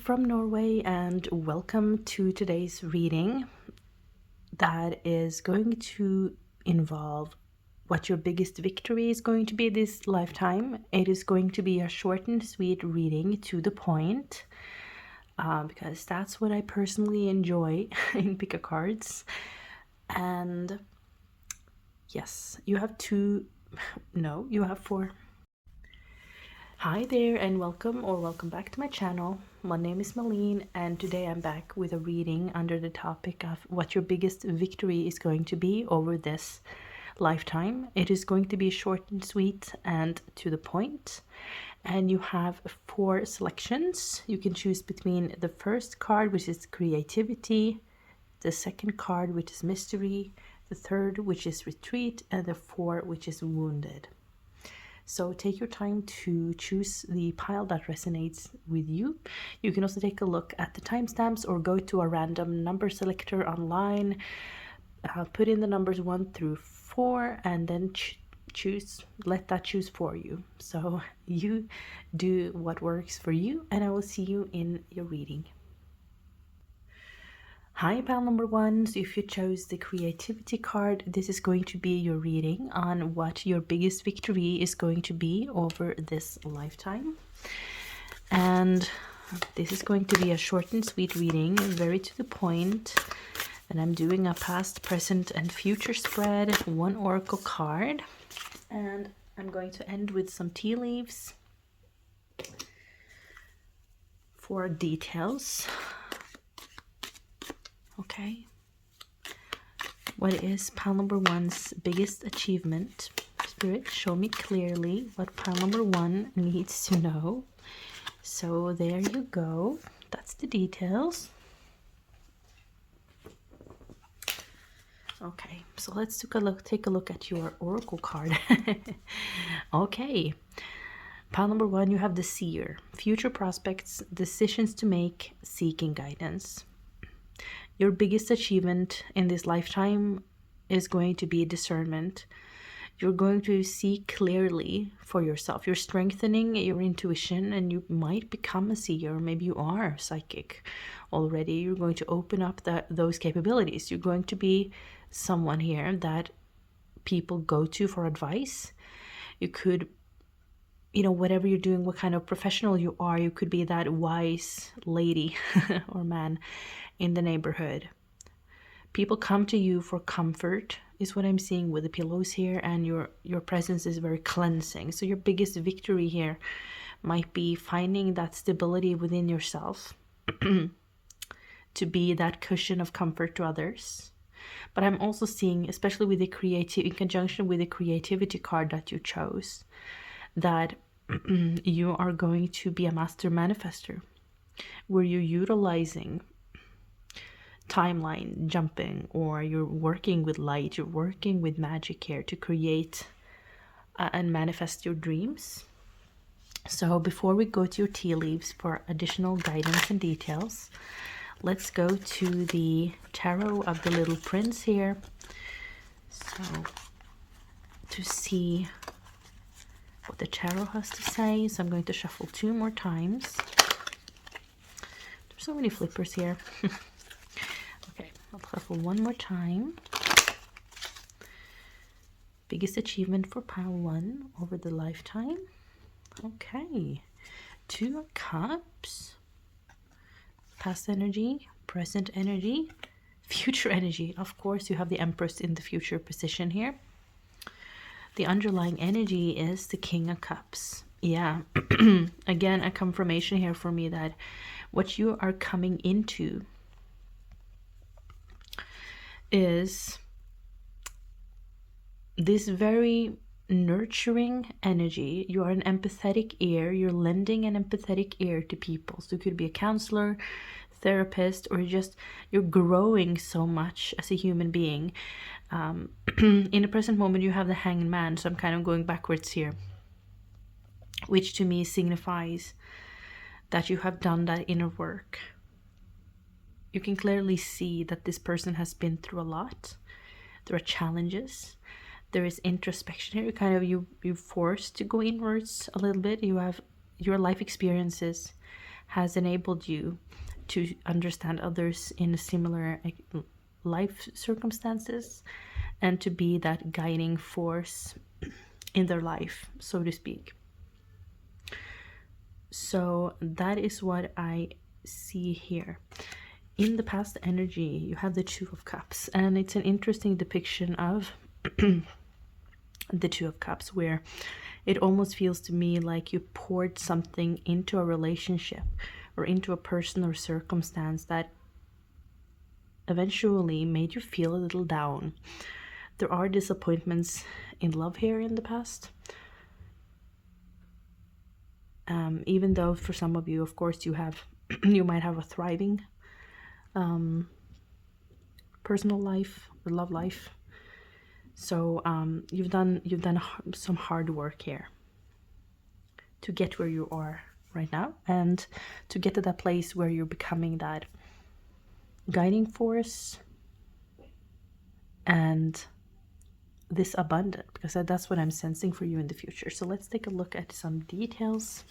from Norway, and welcome to today's reading that is going to involve what your biggest victory is going to be this lifetime. It is going to be a short and sweet reading, to the point, because that's what I personally enjoy in pick a cards. And yes, you have four. Hi there, and welcome back to my channel. My name is Malene, and today I'm back with a reading under the topic of what your biggest victory is going to be over this lifetime. It is going to be short and sweet and to the point, and you have 4 selections. You can choose between the first card, which is creativity, the second card, which is mystery, the third, which is retreat, and the 4th, which is wounded. So take your time to choose the pile that resonates with you. You can also take a look at the timestamps or go to a random number selector online, put in the numbers 1 through 4, and then let that choose for you. So you do what works for you, and I will see you in your reading. Hi, pile number 1. So if you chose the creativity card, this is going to be your reading on what your biggest victory is going to be over this lifetime. And this is going to be a short and sweet reading, very to the point. And I'm doing a past, present, and future spread, 1 oracle card. And I'm going to end with some tea leaves for details. Okay, what is pile number 1's biggest achievement? Spirit, show me clearly what pile number 1 needs to know. So there you go. That's the details. Okay, so let's take a look at your oracle card. Okay, pile number 1, you have the seer, future prospects, decisions to make, seeking guidance. Your biggest achievement in this lifetime is going to be discernment. You're going to see clearly for yourself. You're strengthening your intuition, and you might become a seer. Maybe you are psychic already. You're going to open up those capabilities. You're going to be someone here that people go to for advice. You could, whatever you're doing, what kind of professional you are, you could be that wise lady or man in the neighborhood. People come to you for comfort, is what I'm seeing with the pillows here, and your presence is very cleansing. So your biggest victory here might be finding that stability within yourself to be that cushion of comfort to others. But I'm also seeing, especially with the in conjunction with the creativity card that you chose, that you are going to be a master manifester, where you're utilizing timeline jumping, or you're working with light, you're working with magic here to create and manifest your dreams. So before we go to your tea leaves for additional guidance and details, let's go to the tarot of the little prince here, so to see what the tarot has to say. So I'm going to shuffle 2 more times. There's so many flippers here. Okay, I'll shuffle 1 more time. Biggest achievement for pile 1 over the lifetime. Okay, 2 of Cups. Past energy, present energy, future energy. Of course, you have the Empress in the future position here. The underlying energy is the King of Cups. Yeah, again, a confirmation here for me that what you are coming into is this very nurturing energy. You are an empathetic ear. You're lending an empathetic ear to people. So you could be a counselor, therapist, or you're growing so much as a human being. In the present moment, you have the Hanged Man, so I'm kind of going backwards here, which to me signifies that you have done that inner work. You can clearly see that this person has been through a lot. There are challenges. There is introspection here. You're forced to go inwards a little bit. You have your life experiences has enabled you to understand others in similar life circumstances and to be that guiding force in their life, so to speak. So that is what I see here. In the past energy, you have the Two of Cups, and it's an interesting depiction of the Two of Cups, where it almost feels to me like you poured something into a relationship or into a person or circumstance that eventually made you feel a little down. There are disappointments in love here in the past. Even though for some of you, of course, you have you might have a thriving personal life or love life. So you've done some hard work here to get where you are right now, and to get to that place where you're becoming that guiding force and this abundant, because that's what I'm sensing for you in the future. So let's take a look at some details.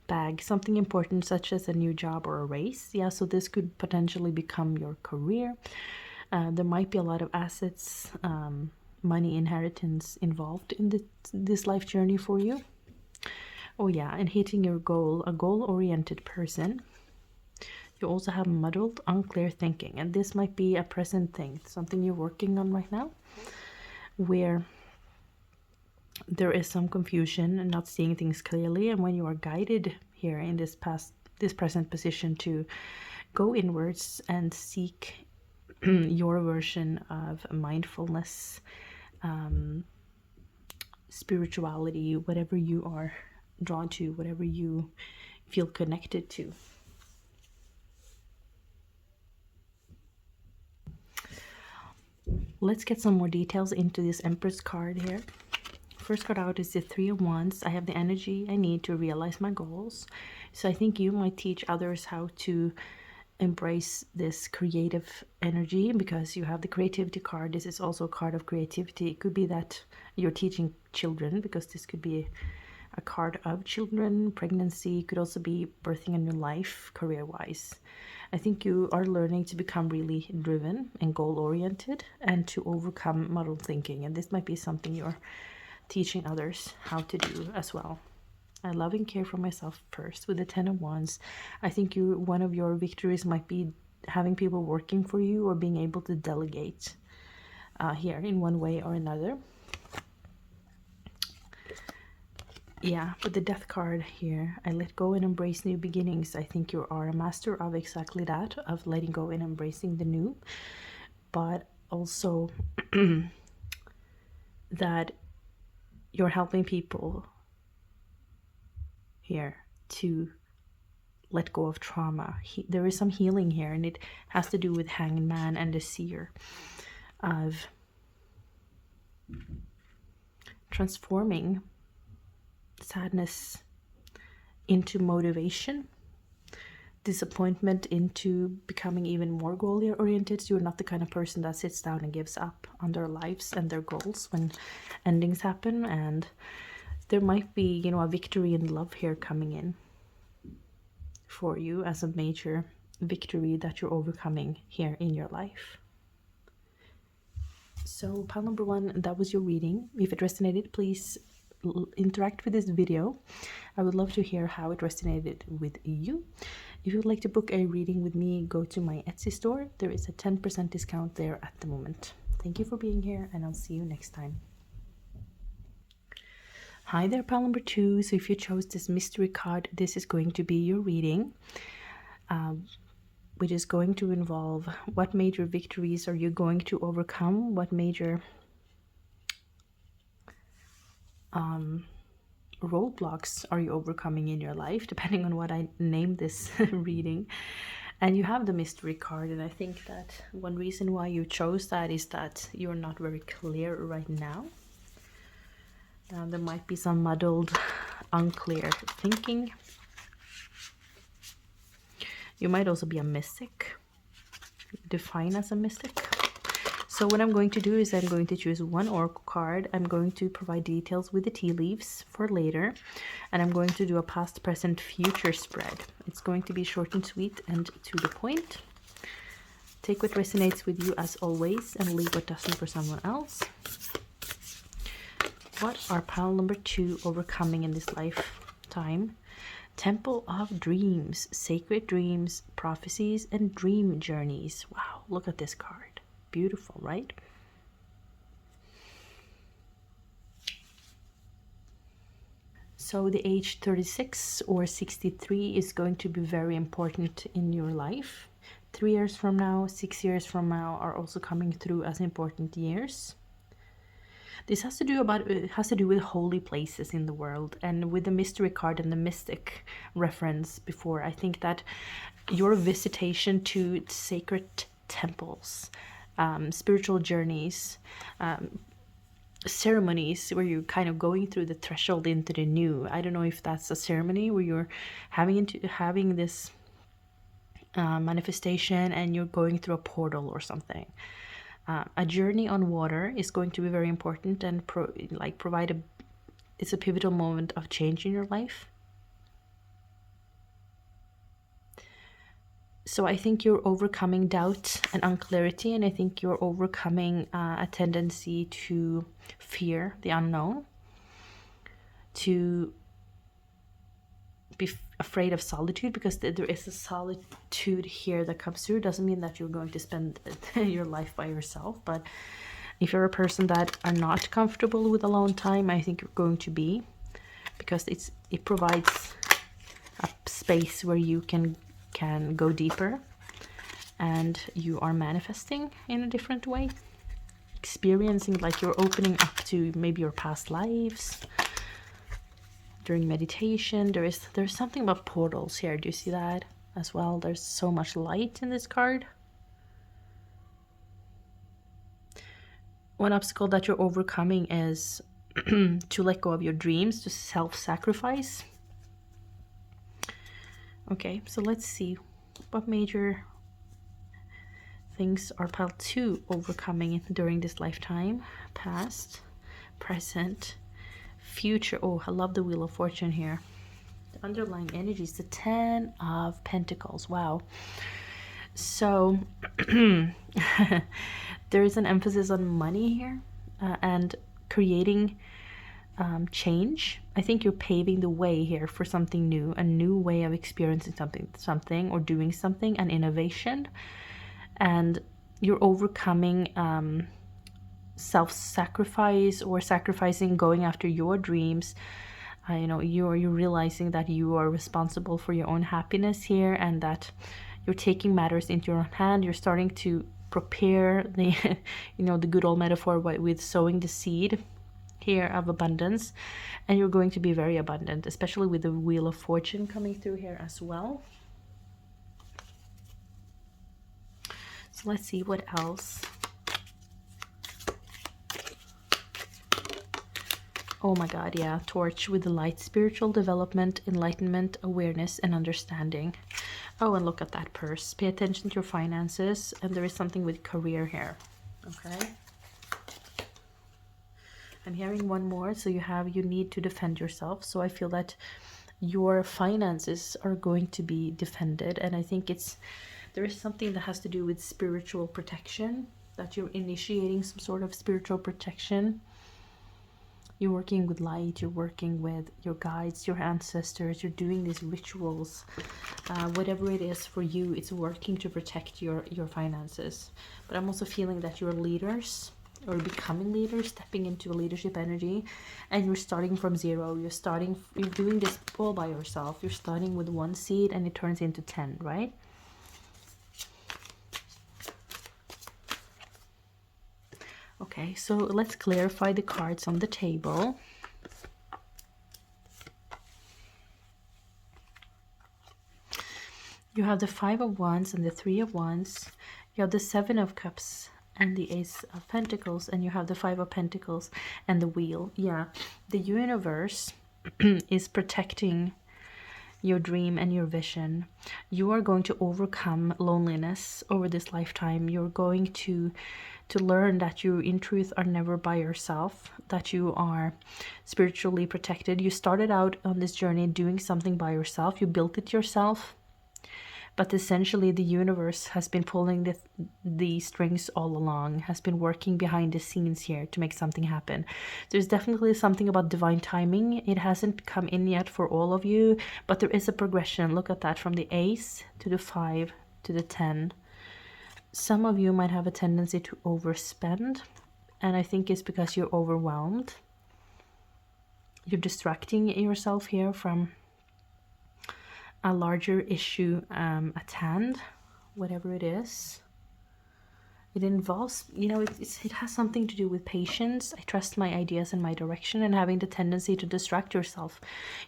Bag, something important such as a new job or a raise. Yeah, so this could potentially become your career. There might be a lot of assets, money, inheritance involved in this life journey for you. Oh yeah, and hitting your goal, a goal-oriented person. You also have muddled, unclear thinking, and this might be a present thing, something you're working on right now, where there is some confusion and not seeing things clearly. And when you are guided here in this present position to go inwards and seek your version of mindfulness, spirituality, whatever you are drawn to, whatever you feel connected to. Let's get some more details into this Empress card here. First card out is the Three of Wands. I have the energy I need to realize my goals. So I think you might teach others how to embrace this creative energy, because you have the creativity card. This is also a card of creativity. It could be that you're teaching children, because this could be a card of children, pregnancy. It could also be birthing a new life career-wise. I think you are learning to become really driven and goal-oriented and to overcome muddled thinking. And this might be something you're teaching others how to do as well. I love and care for myself first. With the Ten of Wands, I think one of your victories might be having people working for you or being able to delegate here in one way or another. Yeah, with the Death card here, I let go and embrace new beginnings. I think you are a master of exactly that, of letting go and embracing the new, but also that you're helping people here to let go of trauma. There is some healing here, and it has to do with Hanged Man and the Seer, of transforming sadness into motivation, disappointment into becoming even more goal-oriented. So you're not the kind of person that sits down and gives up on their lives and their goals when endings happen. And there might be, you know, a victory in love here coming in for you as a major victory that you're overcoming here in your life. So pile number 1, that was your reading. If it resonated, please interact with this video. I would love to hear how it resonated with you. If you would like to book a reading with me, go to my Etsy store. There is a 10% discount there at the moment. Thank you for being here, and I'll see you next time. Hi there, pile number 2. So if you chose this mystery card, this is going to be your reading, which is going to involve what major victories are you going to overcome, what major roadblocks are you overcoming in your life, depending on what I name this reading. And you have the mystery card, and I think that one reason why you chose that is that you're not very clear right now. There might be some muddled, unclear thinking. You might also be a mystic, define as a mystic. So what I'm going to do is I'm going to choose one oracle card. I'm going to provide details with the tea leaves for later. And I'm going to do a past, present, future spread. It's going to be short and sweet and to the point. Take what resonates with you as always and leave what doesn't for someone else. What are pile number 2 overcoming in this lifetime? Temple of Dreams, Sacred Dreams, Prophecies, and Dream Journeys. Wow, look at this card. Beautiful, right? So the age 36 or 63 is going to be very important in your life. 3 years from now, 6 years from now are also coming through as important years. This has to do with holy places in the world, and with the mystery card and the mystic reference before, I think that your visitation to sacred temples, spiritual journeys, ceremonies where you're kind of going through the threshold into the new. I don't know if that's a ceremony where you're having this manifestation and you're going through a portal or something. A journey on water is going to be very important and it's a pivotal moment of change in your life. So I think you're overcoming doubt and unclarity, and I think you're overcoming a tendency to fear the unknown, to be afraid of solitude, because there is a solitude here that comes through. Doesn't mean that you're going to spend your life by yourself, but if you're a person that are not comfortable with alone time, I think you're going to be, because it provides a space where you can go deeper and you are manifesting in a different way, experiencing like you're opening up to maybe your past lives. During meditation, there's something about portals here. Do you see that as well? There's so much light in this card. One obstacle that you're overcoming is to let go of your dreams, to self-sacrifice. Okay, so let's see what major things are pile 2 overcoming during this lifetime. Past, present, future. Oh, I love the Wheel of Fortune here. The underlying energy is the 10 of Pentacles. Wow. So there is an emphasis on money here and creating change. I think you're paving the way here for something new, a new way of experiencing something or doing something, an innovation. And you're overcoming self-sacrifice or sacrificing, going after your dreams. You're realizing that you are responsible for your own happiness here, and that you're taking matters into your own hand. You're starting to prepare the the good old metaphor with sowing the seed here of abundance, and you're going to be very abundant, especially with the Wheel of Fortune coming through here as well. So let's see what else. Oh my god, yeah, Torch with the light, spiritual development, enlightenment, awareness, and understanding. Oh, and look at that purse. Pay attention to your finances, and there is something with career here. Okay. I'm hearing one more. So you need to defend yourself. So I feel that your finances are going to be defended, and I think there is something that has to do with spiritual protection, that you're initiating some sort of spiritual protection. You're working with light, you're working with your guides, your ancestors, you're doing these rituals. Whatever it is for you, it's working to protect your finances. But I'm also feeling that you're leaders, or becoming leaders, stepping into a leadership energy, and you're starting from zero. You're doing this all by yourself. You're starting with 1 seed and it turns into 10, right? Okay, so let's clarify the cards on the table. You have the 5 of Wands and the 3 of Wands. You have the 7 of Cups and the Ace of Pentacles, and you have the 5 of Pentacles and the Wheel. Yeah, the universe is protecting your dream and your vision. You are going to overcome loneliness over this lifetime. You're going to to learn that you in truth are never by yourself, that you are spiritually protected. You started out on this journey doing something by yourself, you built it yourself, but essentially the universe has been pulling the strings all along, has been working behind the scenes here to make something happen. There's definitely something about divine timing. It hasn't come in yet for all of you, but there is a progression. Look at that, from the ace to the 5 to the 10. Some of you might have a tendency to overspend, and I think it's because you're overwhelmed. You're distracting yourself here from a larger issue at hand, whatever it is. It involves, you know, it has something to do with patience. I trust my ideas and my direction, and having the tendency to distract yourself.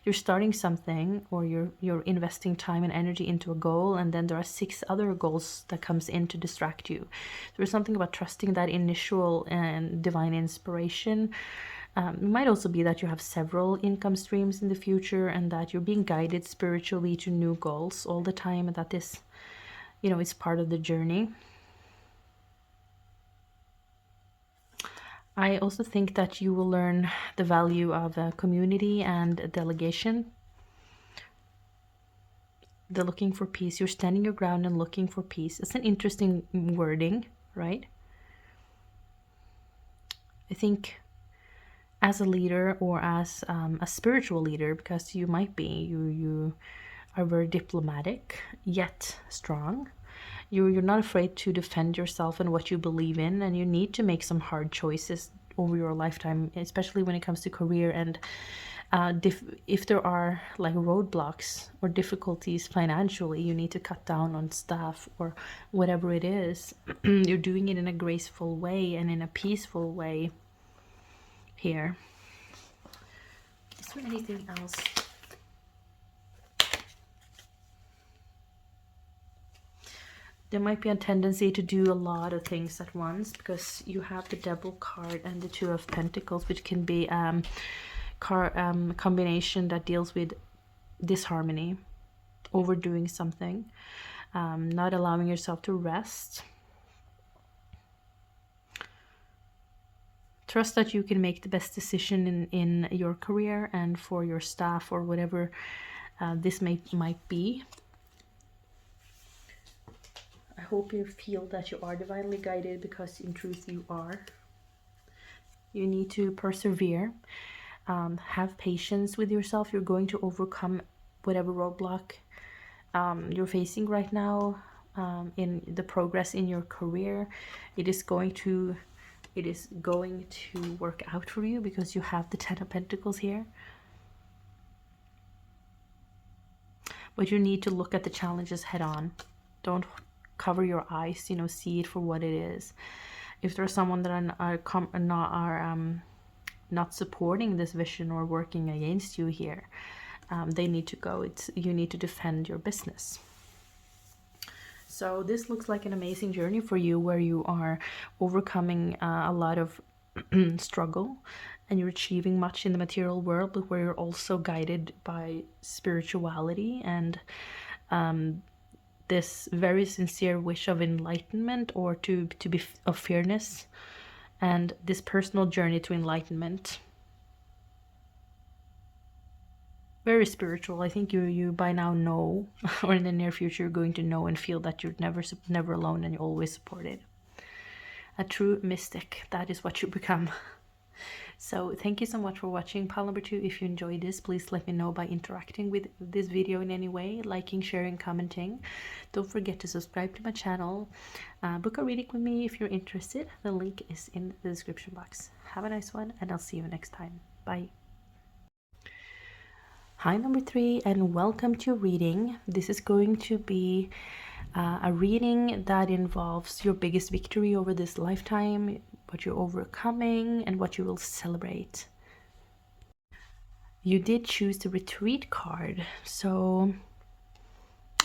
You're starting something, or you're investing time and energy into a goal, and then there are 6 other goals that comes in to distract you. There's something about trusting that initial and divine inspiration. It might also be that you have several income streams in the future, and that you're being guided spiritually to new goals all the time, and that this, you know, is part of the journey. I also think that you will learn the value of community and delegation. The looking for peace. You're standing your ground and looking for peace. It's an interesting wording, right? I think as a leader, or as a spiritual leader, because you might be, you are very diplomatic yet strong. You're not afraid to defend yourself and what you believe in, and you need to make some hard choices over your lifetime, especially when it comes to career. And if there are like roadblocks or difficulties financially, you need to cut down on staff or whatever it is. You're doing it in a graceful way and in a peaceful way here. Is there anything else? There might be a tendency to do a lot of things at once, because you have the Devil card and the 2 of Pentacles, which can be a combination that deals with disharmony, overdoing something, not allowing yourself to rest. Trust that you can make the best decision in your career and for your staff, or whatever this might be. I hope you feel that you are divinely guided, because in truth you are. You need to persevere, have patience with yourself. You're going to overcome whatever roadblock you're facing right now in the progress in your career. It is going to work out for you, because you have the 10 of Pentacles here. But you need to look at the challenges head on. Don't cover your eyes, you know, see it for what it is. If there's someone that are not supporting this vision or working against you here, they need to go. You need to defend your business. So this looks like an amazing journey for you, where you are overcoming a lot of struggle, and you're achieving much in the material world, but where you're also guided by spirituality and this very sincere wish of enlightenment, or to be of fairness, and this personal journey to enlightenment. Very spiritual. I think you by now know, or in the near future you're going to know and feel that you're never alone, and you're always supported. A true mystic, that is what you become. So thank you so much for watching. Pile number 2, if you enjoyed this, please let me know by interacting with this video in any way, liking, sharing, commenting. Don't forget to subscribe to my channel. Book a reading with me if you're interested. The link is in the description box. Have a nice one, and I'll see you next time. Bye. Hi number 3, and welcome to your reading. This is going to be a reading that involves your biggest victory over this lifetime, what you're overcoming, and what you will celebrate. You did choose the Retreat card, so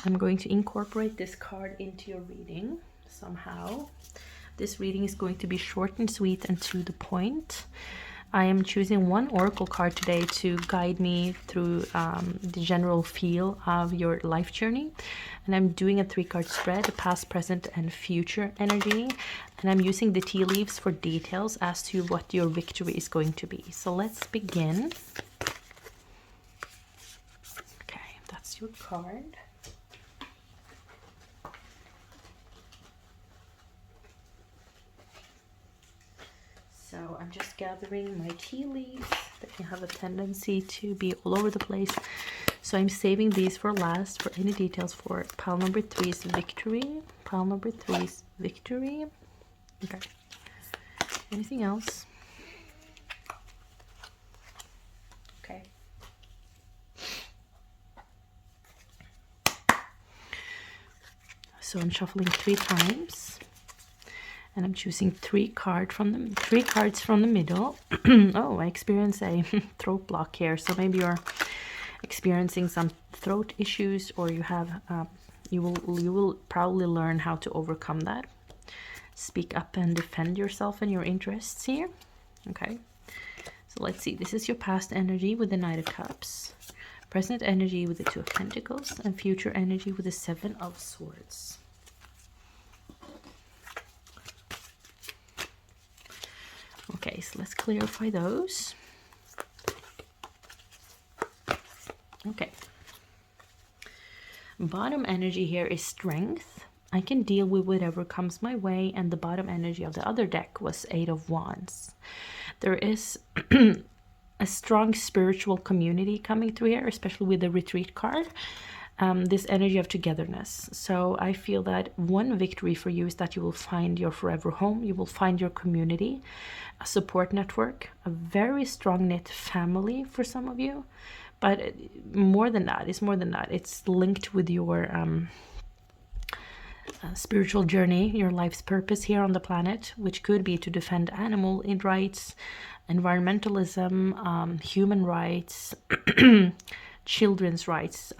I'm going to incorporate this card into your reading somehow. This reading is going to be short and sweet and to the point. I am choosing one oracle card today to guide me through the general feel of your life journey. And I'm doing a 3-card spread, past, present, and future energy. And I'm using the tea leaves for details as to what your victory is going to be. So let's begin. Okay, that's your card. So I'm just gathering my tea leaves that can have a tendency to be all over the place. So I'm saving these for last for any details for pile number 3's victory. Pile number 3's victory. Okay. Anything else? Okay. So I'm shuffling 3 times. And I'm choosing 3 cards from the middle. Oh, I experience a throat block here. So maybe you're experiencing some throat issues, or you have you will probably learn how to overcome that. Speak up and defend yourself and your interests here. Okay. So let's see. This is your past energy with the Knight of Cups, present energy with the 2 of Pentacles, and future energy with the 7 of Swords. Okay, so let's clarify those. Okay. Bottom energy here is strength. I can deal with whatever comes my way, and the bottom energy of the other deck was 8 of Wands. There is a strong spiritual community coming through here, especially with the retreat card. This energy of togetherness. So I feel that one victory for you is that you will find your forever home. You will find your community, a support network, a very strong knit family for some of you. But more than that, it's linked with your spiritual journey, your life's purpose here on the planet, which could be to defend animal rights, environmentalism, human rights, children's rights.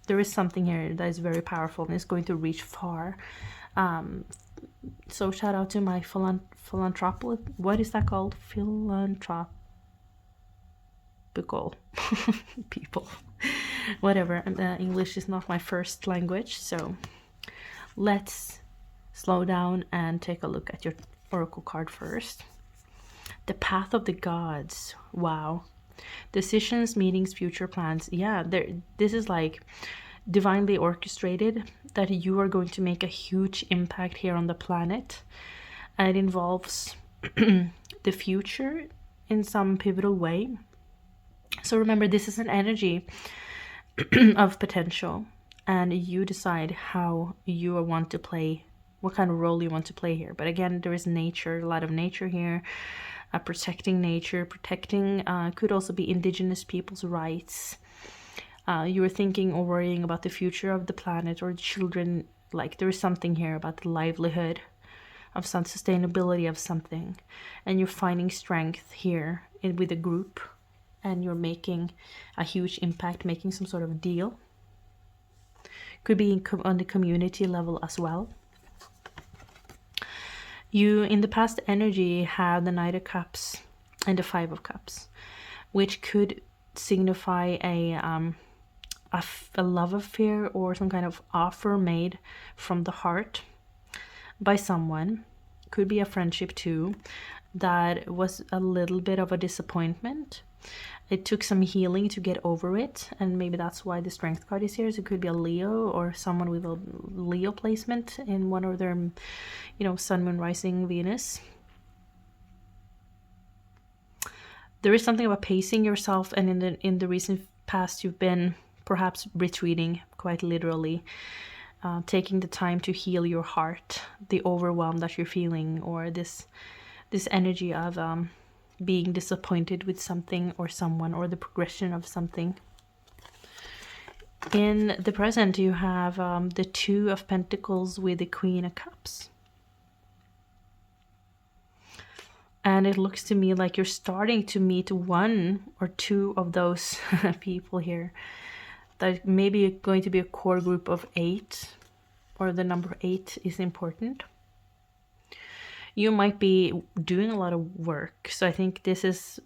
There is something here that is very powerful and is going to reach far. So shout out to my philanthropic, what is that called? Philanthropical people. Whatever. English is not my first language, so let's slow down and take a look at your oracle card first. The Path of the Gods. Wow. Decisions, meetings, future plans. Yeah, this is like divinely orchestrated, that you are going to make a huge impact here on the planet. And it involves the future in some pivotal way. So remember, this is an energy of potential, and you decide how you want to play, what kind of role you want to play here. But again, there is nature, a lot of nature here. Protecting nature, could also be indigenous people's rights. You were thinking or worrying about the future of the planet or the children. Like, there is something here about the livelihood of some sustainability of something, and you're finding strength here with a group, and you're making a huge impact, making some sort of deal. Could be on the community level as well. You, in the past energy, have the Knight of Cups and the 5 of Cups, which could signify a love affair or some kind of offer made from the heart by someone. Could be a friendship too, that was a little bit of a disappointment. It took some healing to get over it, and maybe that's why the Strength card is here. So it could be a Leo or someone with a Leo placement in one of their, Sun, Moon, Rising, Venus. There is something about pacing yourself, and in the recent past you've been perhaps retreating, quite literally, taking the time to heal your heart, the overwhelm that you're feeling, or this energy of being disappointed with something or someone, or the progression of something. In the present, you have the 2 of Pentacles with the Queen of Cups. And it looks to me like you're starting to meet 1 or 2 of those people here. That maybe going to be a core group of 8, or the number 8 is important. You might be doing a lot of work. So I think this is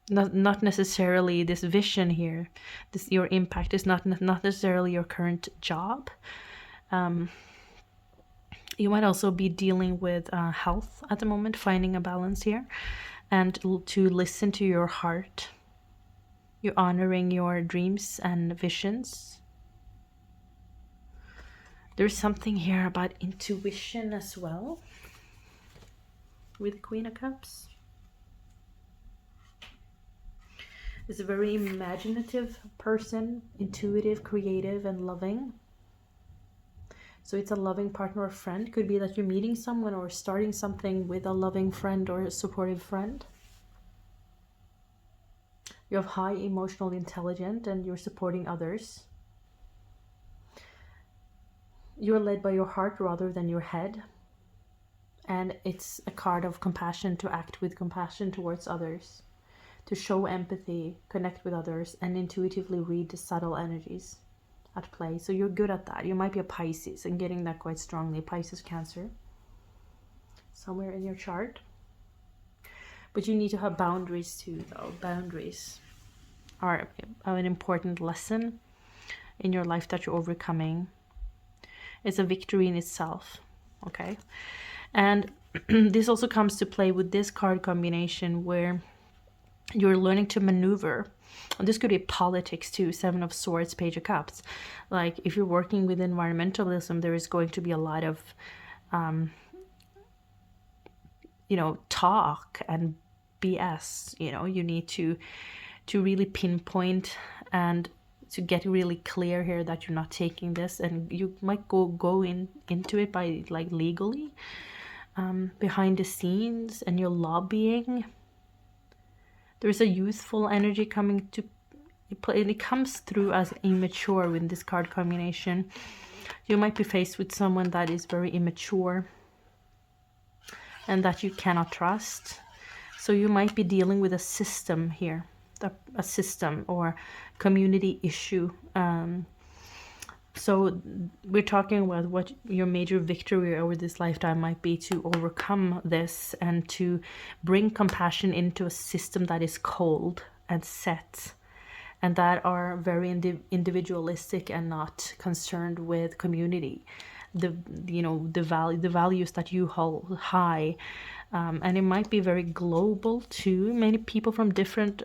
not necessarily this vision here. This, your impact is not necessarily your current job. You might also be dealing with health at the moment, finding a balance here, and to listen to your heart. You're honoring your dreams and visions. There's something here about intuition as well with Queen of Cups. It's a very imaginative person, intuitive, creative, and loving. So it's a loving partner or friend. Could be that you're meeting someone or starting something with a loving friend or a supportive friend. You have high emotional intelligence and you're supporting others. You're led by your heart rather than your head. And it's a card of compassion, to act with compassion towards others, to show empathy, connect with others, and intuitively read the subtle energies at play. So you're good at that. You might be a Pisces and getting that quite strongly. Pisces, Cancer, somewhere in your chart. But you need to have boundaries too, though. Boundaries are an important lesson in your life that you're overcoming. It's a victory in itself, okay? And this also comes to play with this card combination where you're learning to maneuver. And this could be politics too, Seven of Swords, Page of Cups. Like if you're working with environmentalism, there is going to be a lot of, talk and BS. You need to really pinpoint and to get really clear here that you're not taking this, and you might go into it by like legally, behind the scenes, and you're lobbying. There's a youthful energy coming to play, and it comes through as immature with this card combination. You might be faced with someone that is very immature and that you cannot trust. So you might be dealing with a system here, a system or community issue. So we're talking about what your major victory over this lifetime might be, to overcome this and to bring compassion into a system that is cold and set, and that are very individualistic and not concerned with community. The values that you hold high, and it might be very global too. Many people from different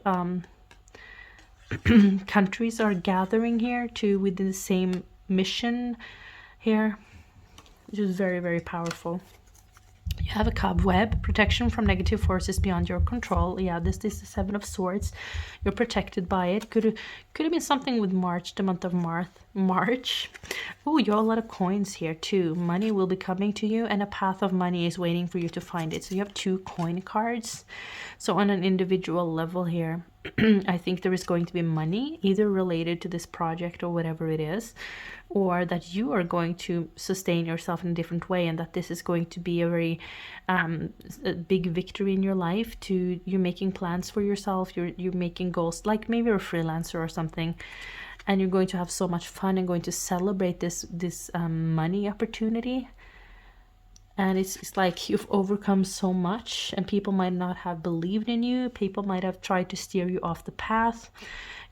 countries are gathering here too within the same mission here, which is very, very powerful. You have a cobweb, protection from negative forces beyond your control. Yeah, this is the Seven of Swords. You're protected by it. Could have been something with March, the month of March. Oh, you have a lot of coins here too. Money will be coming to you, and a path of money is waiting for you to find it. So you have 2 coin cards. So on an individual level here, I think there is going to be money either related to this project or whatever it is, or that you are going to sustain yourself in a different way, and that this is going to be a very a big victory in your life. You're making plans for yourself, you're making goals, like maybe you're a freelancer or something, and you're going to have so much fun and going to celebrate this money opportunity. And it's like you've overcome so much, and people might not have believed in you. People might have tried to steer you off the path.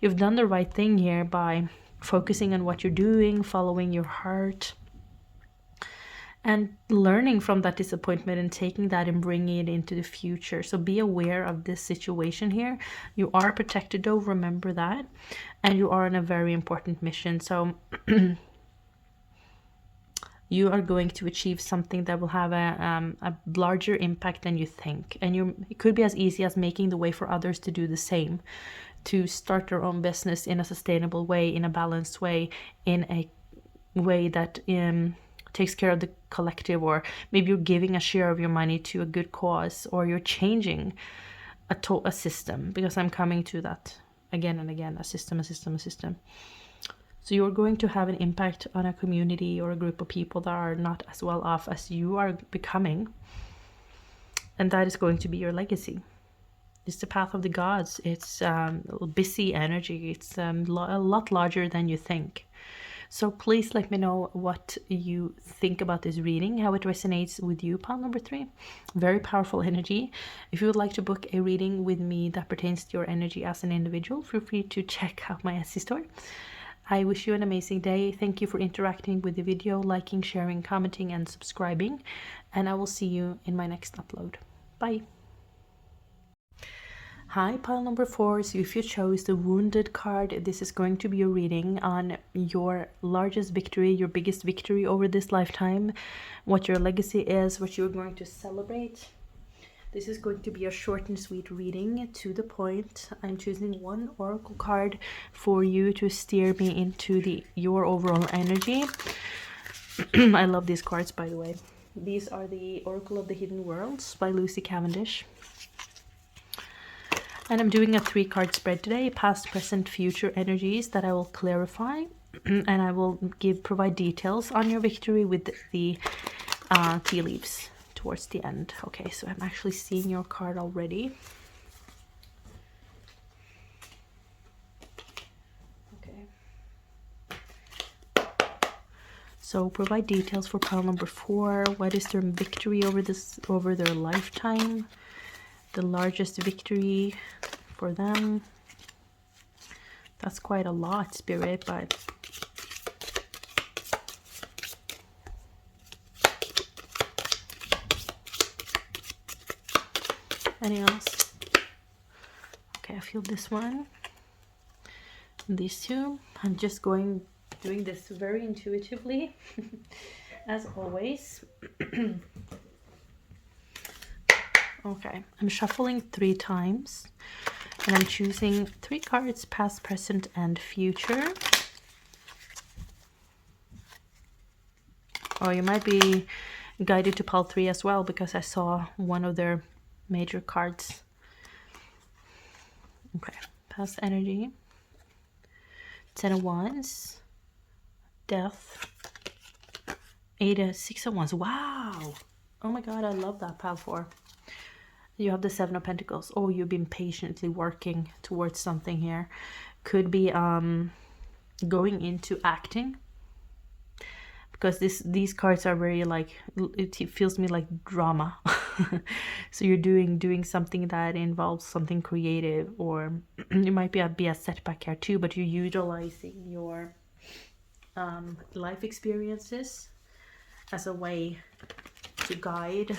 You've done the right thing here by focusing on what you're doing, following your heart, and learning from that disappointment and taking that and bringing it into the future. So be aware of this situation here. You are protected though, remember that. And you are on a very important mission. So you are going to achieve something that will have a larger impact than you think. And it could be as easy as making the way for others to do the same, to start their own business in a sustainable way, in a balanced way, in a way that takes care of the collective, or maybe you're giving a share of your money to a good cause, or you're changing a system, because I'm coming to that again and again, a system. So you're going to have an impact on a community or a group of people that are not as well off as you are becoming. And that is going to be your legacy. It's the path of the gods. It's busy energy. It's a lot larger than you think. So please let me know what you think about this reading, how it resonates with you, pile number 3. Very powerful energy. If you would like to book a reading with me that pertains to your energy as an individual, feel free to check out my Etsy store. I wish you an amazing day. Thank you for interacting with the video, liking, sharing, commenting, and subscribing. And I will see you in my next upload. Bye. Hi, pile number 4. So if you chose the Wounded card, this is going to be a reading on your largest victory, your biggest victory over this lifetime, what your legacy is, what you're going to celebrate. This is going to be a short and sweet reading, to the point. I'm choosing one oracle card for you to steer me into your overall energy. I love these cards, by the way. These are the Oracle of the Hidden Worlds by Lucy Cavendish. And I'm doing a 3-card spread today, past, present, future energies that I will clarify. And I will provide details on your victory with the tea leaves towards the end. Okay, so I'm actually seeing your card already. Okay. So provide details for pile number 4. What is their victory over their lifetime? The largest victory for them. That's quite a lot, Spirit, but any else? Okay, I feel this one. These two. I'm just doing this very intuitively, as always. Okay, I'm shuffling 3 times, and I'm choosing 3 cards, past, present, and future. Oh, you might be guided to pile 3 as well, because I saw one of their major cards. Okay, past energy, 10 of Wands, Death, 6 of Wands. Wow! Oh my god, I love that, pile 4. You have the 7 of Pentacles. Oh, you've been patiently working towards something here. Could be going into acting, because these cards are very like, it feels to me like drama. So you're doing something that involves something creative, or you might be a setback here too, but you're utilizing your life experiences as a way to guide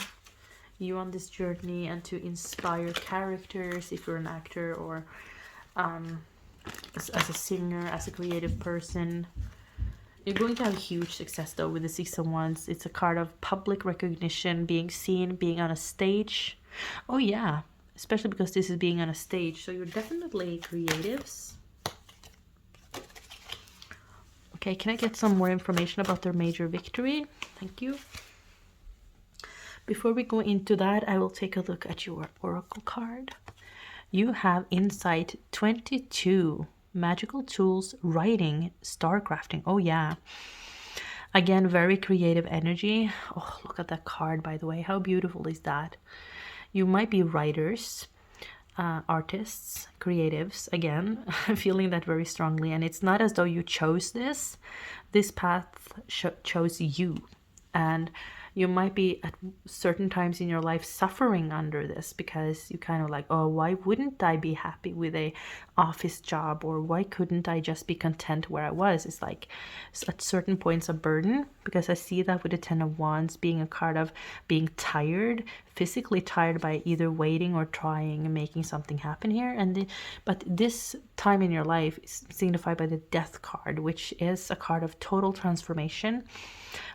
you on this journey and to inspire characters, if you're an actor, or as a singer, as a creative person. You're going to have huge success though with the 6 of Wands. It's a card of public recognition, being seen, being on a stage. Oh yeah, especially because this is being on a stage, so you're definitely creatives. Okay, can I get some more information about their major victory? Thank you. Before we go into that, I will take a look at your oracle card. You have Insight 22, magical tools, writing, star crafting. Oh yeah. Again, very creative energy. Oh, look at that card, by the way. How beautiful is that? You might be writers, artists, creatives. Again, I'm feeling that very strongly. And it's not as though you chose this. This path chose you. And you might be at certain times in your life suffering under this, because you kind of like, oh, why wouldn't I be happy with a office job, or why couldn't I just be content where I was? It's like at certain points a burden, because I see that with the 10 of Wands being a card of being tired, physically tired by either waiting or trying and making something happen here. But this time in your life is signified by the Death card, which is a card of total transformation.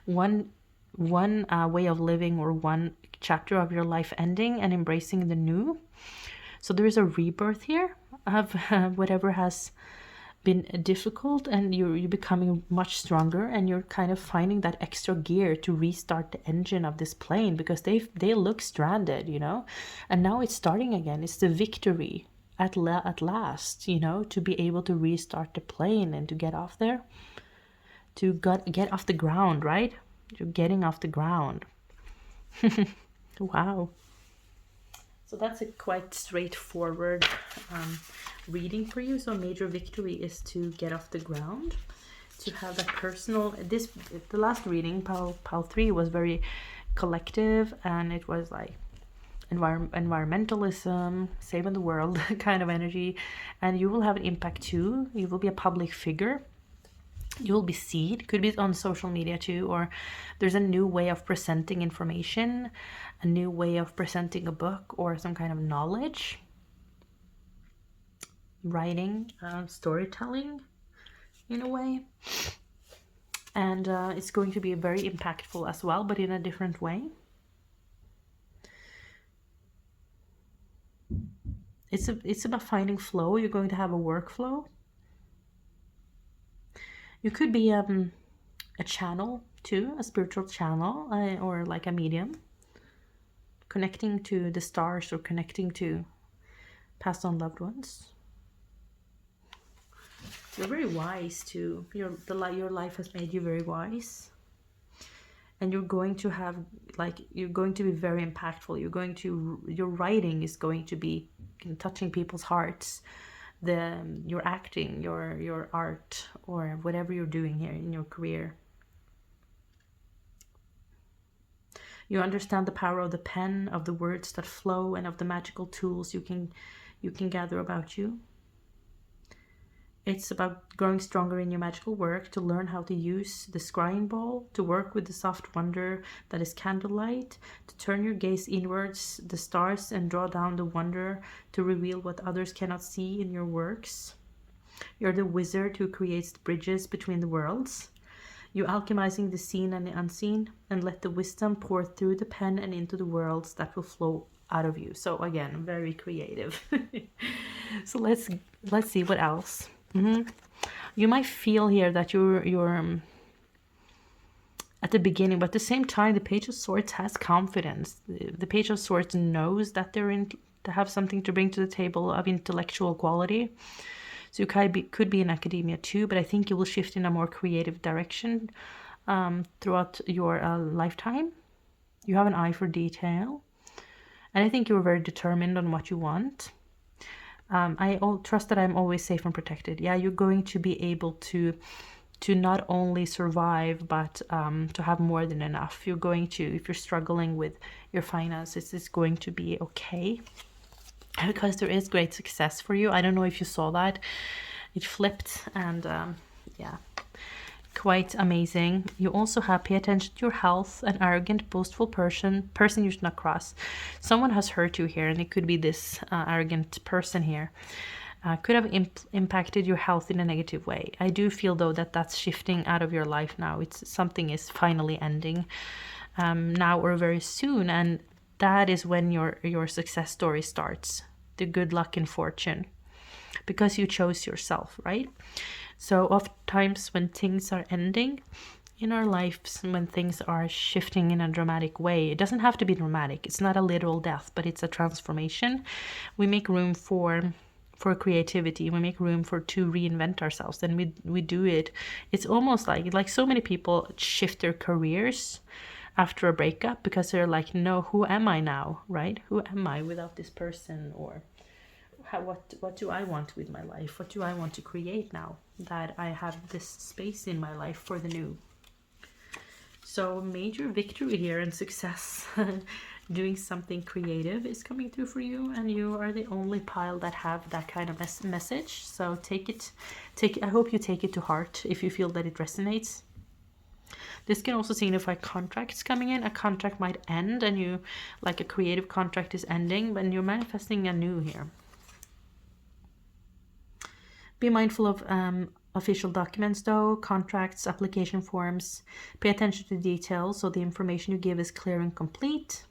One way of living, or one chapter of your life ending and embracing the new. So there is a rebirth here of whatever has been difficult, and you're becoming much stronger, and you're kind of finding that extra gear to restart the engine of this plane, because they look stranded, you know, and now it's starting again. It's the victory at last, you know, to be able to restart the plane and to get off there, to get off the ground, right? You're getting off the ground. Wow. So that's a quite straightforward reading for you. So major victory is to get off the ground. to have that personal. The last reading, pile 3, was very collective, and it was like environmentalism, saving the world kind of energy. And you will have an impact too. You will be a public figure. You will be seen. Could be on social media too, or there's a new way of presenting information, a new way of presenting a book or some kind of knowledge, writing, storytelling in a way. And it's going to be very impactful as well, but in a different way. It's about finding flow. You're going to have a workflow. You could be a channel too, a spiritual channel, or like a medium, connecting to the stars or connecting to passed on loved ones. You're very wise too. Your life has made you very wise, and you're going to have you're going to be very impactful. Your writing is going to be touching people's hearts. Your acting, your art, or whatever you're doing here in your career. You understand the power of the pen, of the words that flow, and of the magical tools you can gather about you. It's about growing stronger in your magical work, to learn how to use the scrying ball, to work with the soft wonder that is candlelight, to turn your gaze inwards, the stars, and draw down the wonder to reveal what others cannot see in your works. You're the wizard who creates the bridges between the worlds. You alchemizing the seen and the unseen, and let the wisdom pour through the pen and into the worlds that will flow out of you. So again, very creative. So let's see what else. You might feel here that you're at the beginning, but at the same time, the Page of Swords has confidence. The Page of Swords knows that they have something to bring to the table of intellectual quality. So you could be in academia too, but I think you will shift in a more creative direction throughout your lifetime. You have an eye for detail, and I think you're very determined on what you want. I trust that I'm always safe and protected. Yeah, you're going to be able to not only survive, but to have more than enough. You're going to, if you're struggling with your finances, it's going to be okay, because there is great success for you. I don't know if you saw that. It flipped, and yeah, quite amazing. You also have pay attention to your health. An arrogant, boastful person you should not cross. Someone has hurt you here, and it could be this arrogant person here. Could have impacted your health in a negative way. I do feel though that that's shifting out of your life now. Something is finally ending now or very soon, and that is when your success story starts. The good luck and fortune, because you chose yourself, right? So oftentimes when things are ending in our lives, when things are shifting in a dramatic way, it doesn't have to be dramatic. It's not a literal death, but it's a transformation. We make room for creativity. We make room to reinvent ourselves, and we do it. It's almost like so many people shift their careers after a breakup, because they're like, no, who am I now, right? Who am I without this person? Or what do I want with my life? What do I want to create now that I have this space in my life for the new? So major victory here and success. Doing something creative is coming through for you, and you are the only pile that have that kind of message. So I hope you take it to heart if you feel that it resonates. This can also signify contracts coming in. A contract might end, and you, like a creative contract is ending, but you're manifesting a new here. Be mindful of official documents though, contracts, application forms. Pay attention to details so the information you give is clear and complete.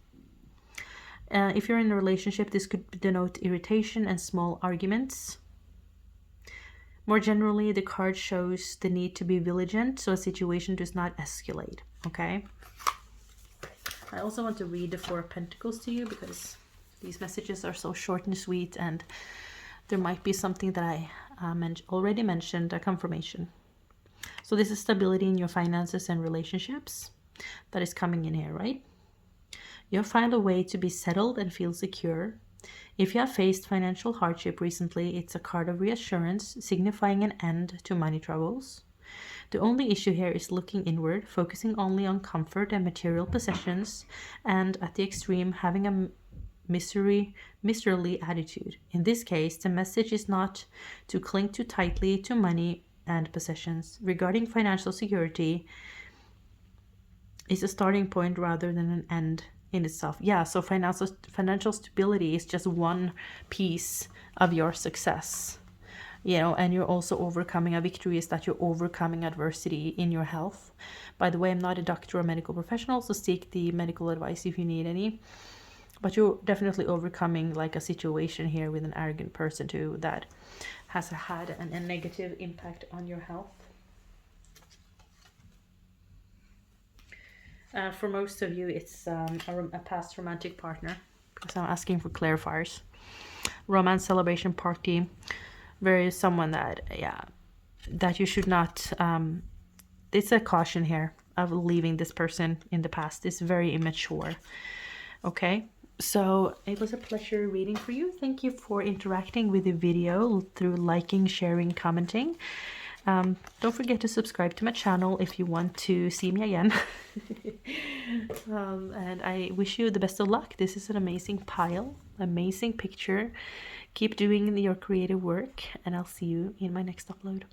If you're in a relationship, this could denote irritation and small arguments. More generally, the card shows the need to be vigilant so a situation does not escalate, okay? I also want to read the Four of Pentacles to you, because these messages are so short and sweet, and there might be something that I already mentioned, a confirmation. So this is stability in your finances and relationships that is coming in here, right? You'll find a way to be settled and feel secure. If you have faced financial hardship recently, it's a card of reassurance, signifying an end to money troubles. The only issue here is looking inward, focusing only on comfort and material possessions, and at the extreme, having a miserly attitude. In this case, the message is not to cling too tightly to money and possessions. Regarding financial security, is a starting point rather than an end in itself. Yeah, so financial stability is just one piece of your success. You know, and you're also overcoming, a victory is that you're overcoming adversity in your health. By the way, I'm not a doctor or medical professional, so seek the medical advice if you need any. But you're definitely overcoming like a situation here with an arrogant person too that has had a negative impact on your health. For most of you, it's a past romantic partner, because I'm asking for clarifiers. Romance celebration party. Very someone that, yeah, that you should not. It's a caution here of leaving this person in the past. It's very immature. Okay, so it was a pleasure reading for you. Thank you for interacting with the video through liking, sharing, commenting. Don't forget to subscribe to my channel if you want to see me again. And I wish you the best of luck. This is an amazing pile, amazing picture. Keep doing your creative work, and I'll see you in my next upload.